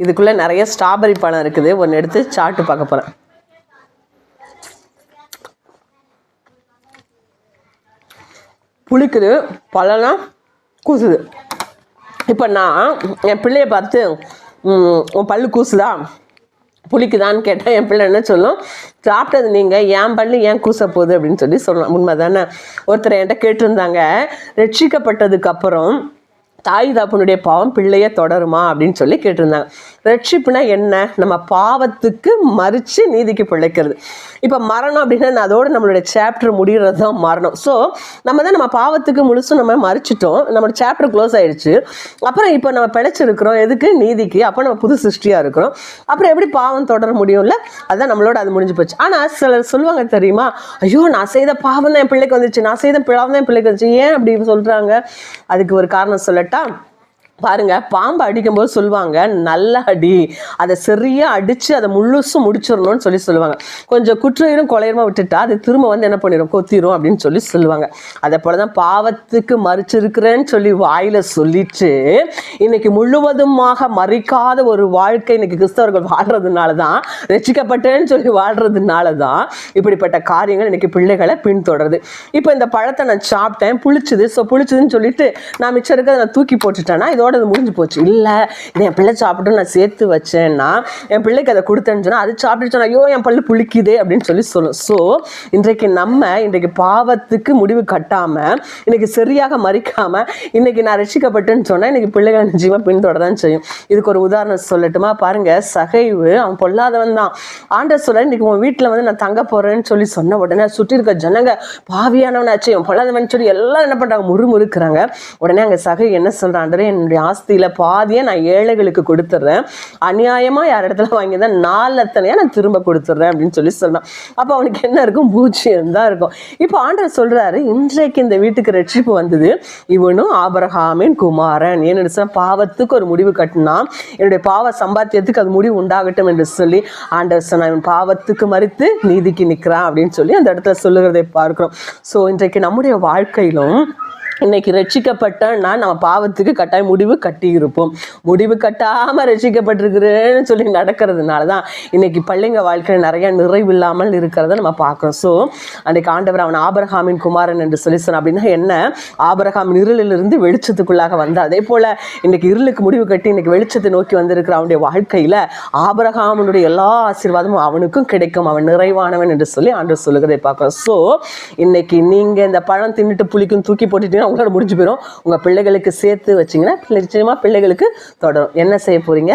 இதுக்குள்ளே நிறைய ஸ்ட்ராபெரி பழம் இருக்குது. ஒன்று எடுத்து சாப்பிட்டு பார்க்க போகிறேன். புளிக்குது, பழம்லாம் கூசுது. இப்போ நான் என் பிள்ளைய பார்த்து உன் பல்லு கூசுதா புளிக்குதான்னு கேட்டால் என் பிள்ளை என்ன சொல்லும், சாப்பிட்டது நீங்கள் என் பல்லு ஏன் கூச போகுது அப்படின்னு சொல்லலாம். உண்மை தானே. ஒருத்தர் என்கிட்ட கேட்டிருந்தாங்க, ரட்சிக்கப்பட்டதுக்கு அப்புறம் தாய் தாப்பனுடைய பாவம் பிள்ளைய தொடருமா அப்படின்னு சொல்லி கேட்டிருந்தாங்க. ரட்சிப்புனா என்ன? நம்ம பாவத்துக்கு மறித்து நீதிக்கு பிழைக்கிறது. இப்போ மரணம் அப்படின்னா அதோடு நம்மளுடைய சாப்டர் முடிகிறது தான் மரணம். ஸோ நம்ம பாவத்துக்கு முழுசும் நம்ம மறிச்சிட்டோம், நம்மளோட சாப்டர் க்ளோஸ் ஆகிடுச்சு. அப்புறம் இப்போ நம்ம பிழைச்சிருக்கிறோம் எதுக்கு? நீதிக்கு. அப்போ நம்ம புது சிருஷ்டியாக இருக்கிறோம். அப்புறம் எப்படி பாவம் தொடர முடியும்ல? அதுதான் நம்மளோட அது முடிஞ்சு போச்சு. ஆனால் சிலர் சொல்லுவாங்க தெரியுமா, ஐயோ நான் செய்த பாவம் தான் என் பிள்ளைக்கு வந்துச்சு, நான் செய்த பிழாவும் தான் என் பிள்ளைக்கு வந்துச்சு. ஏன் அப்படி சொல்கிறாங்க? அதுக்கு ஒரு காரணம் சொல்லட்டா. பாருங்க, பாம்பை அடிக்கும்போது சொல்லுவாங்க நல்ல அடி, அதை சரியாக அடித்து அதை முழுசும் முடிச்சிடணும்னு சொல்லுவாங்க. கொஞ்சம் குற்றையரும் கொலையரமாக விட்டுட்டா அது திரும்ப என்ன பண்ணிடும், கொத்திரும் அப்படின்னு சொல்லுவாங்க. அதே போல தான் பாவத்துக்கு மறிச்சிருக்கிறேன்னு சொல்லி வாயில் சொல்லிட்டு இன்னைக்கு முழுவதுமாக மறிக்காத ஒரு வாழ்க்கை இன்னைக்கு கிறிஸ்தவர்கள் வாழ்றதுனால தான், ரட்சிக்கப்பட்டேன்னு சொல்லி வாழ்றதுனால தான் இப்படிப்பட்ட காரியங்கள் இன்னைக்கு பிள்ளைகளை பின்தொடருது. இப்போ இந்த பழத்தை நான் சாப்பிட்டேன், புளிச்சுது. ஸோ புளிச்சுதுன்னு சொல்லிட்டு நான் மிச்சம் இருக்கிறத நான் தூக்கி போட்டுட்டேன்னா இதோட அது முடிஞ்சு போச்சு. இல்லை, இது என் பிள்ளை சாப்பிட்டு நான் சேர்த்து வச்சேன்னா, என் பிள்ளைக்கு அதை கொடுத்தேன்னு சொன்னால் அது சாப்பிட்டு ஐயோ என் பல்லு புளிக்குதே அப்படின்னு சொல்லும். ஸோ இன்றைக்கு பாவத்துக்கு முடிவு கட்டாமல், இன்னைக்கு சரியாக மறிக்காமல், இன்னைக்கு நான் ரட்சிக்கப்பட்டேன்னு சொன்னால் இன்னைக்கு பிள்ளைகள் நிச்சயமாக பின்தொடர்தான் செய்யும். இதுக்கு ஒரு உதாரணம் சொல்லட்டுமா? பாருங்க, சகைவு அவன் பொல்லாதவன் தான். ஆண்டவர் சொல்ல, இன்னைக்கு உன் வீட்டில் நான் தங்க போறேன்னு சொன்ன உடனே சுற்றி இருக்க ஜனங்க பாவியானவனாச்சு அவன் பொல்லாதவன் சொல்லி எல்லாம் என்ன பண்றாங்க, முறுமுறுக்கிறாங்க. உடனே அங்கே சகை என்ன சொல்றான், ஆண்டவரே என்னுடைய ஆஸ்தியில பாதியை நான் ஏழைகளுக்கு கொடுத்துட்றேன், அநியாயமா யார் இடத்துல வாங்கிதான் 4 அத்தனையா நான் திரும்ப கொடுத்துட்றேன் அப்படின்னு சொல்றான். அப்போ அவனுக்கு என்ன இருக்கும், பூஜ்ஜியம் தான் இருக்கும். இப்போ ஆண்டவர் சொல்றாரு, இன்றைக்கு இந்த வீட்டுக்கு ரட்சிப்பு வந்தது, இவனும் ஆபிரகாமின் குமாரன். ஏன்னு பாவத்துக்கு ஒரு முடிவு கட்டினா என்னுடைய பாவ சம்பாத்தியத்துக்கு அது முடிவு உண்டாகட்டும் என்று சொல்லி ஆண்டவர் சொன்னா, இவன் பாவத்துக்கு மறித்து நீதிக்கு நிற்கிறான் அப்படின்னு சொல்லி அந்த இடத்துல சொல்லுகிறதை பார்க்கிறோம். ஸோ இன்றைக்கு நம்முடைய வாழ்க்கையிலும் இன்னைக்கு ரட்சிக்கப்பட்டோன்னா நம்ம பாவத்துக்கு கட்டாயம் முடிவு கட்டி இருப்போம். முடிவு கட்டாமல் ரட்சிக்கப்பட்டிருக்கிறேன்னு சொல்லி நடக்கிறதுனால தான் இன்னைக்கு பிள்ளைங்க வாழ்க்கையில் நிறைய நிறைவில்லாமல் இருக்கிறத நம்ம பார்க்குறோம். ஸோ அன்றைக்கு ஆண்டவர் அவன் ஆபிரகாமின் குமாரன் என்று சொன்னான். அப்படின்னா என்ன? ஆபிரகாமின் இருளிலிருந்து வெளிச்சத்துக்குள்ளாக வந்தார். அதே போல் இன்னைக்கு இருளுக்கு முடிவு கட்டி இன்னைக்கு வெளிச்சத்தை நோக்கி வந்திருக்கிற அவனுடைய வாழ்க்கையில் ஆபிரகாமனுடைய எல்லா ஆசீர்வாதமும் அவனுக்கும் கிடைக்கும், அவன் நிறைவானவன் என்று சொல்லி ஆண்டவர் சொல்லுகிறதை பார்க்குறோம். ஸோ இன்னைக்கு நீங்கள் இந்த பழம் தின்னுட்டு புளிக்கும் தூக்கி போட்டுட்டீங்கன்னா உங்களோட முடிஞ்சு போயிடும். உங்கள் பிள்ளைகளுக்கு சேர்த்து வச்சிங்கன்னா நிச்சயமாக பிள்ளைகளுக்கு தொடரும். என்ன செய்ய போகிறீங்க?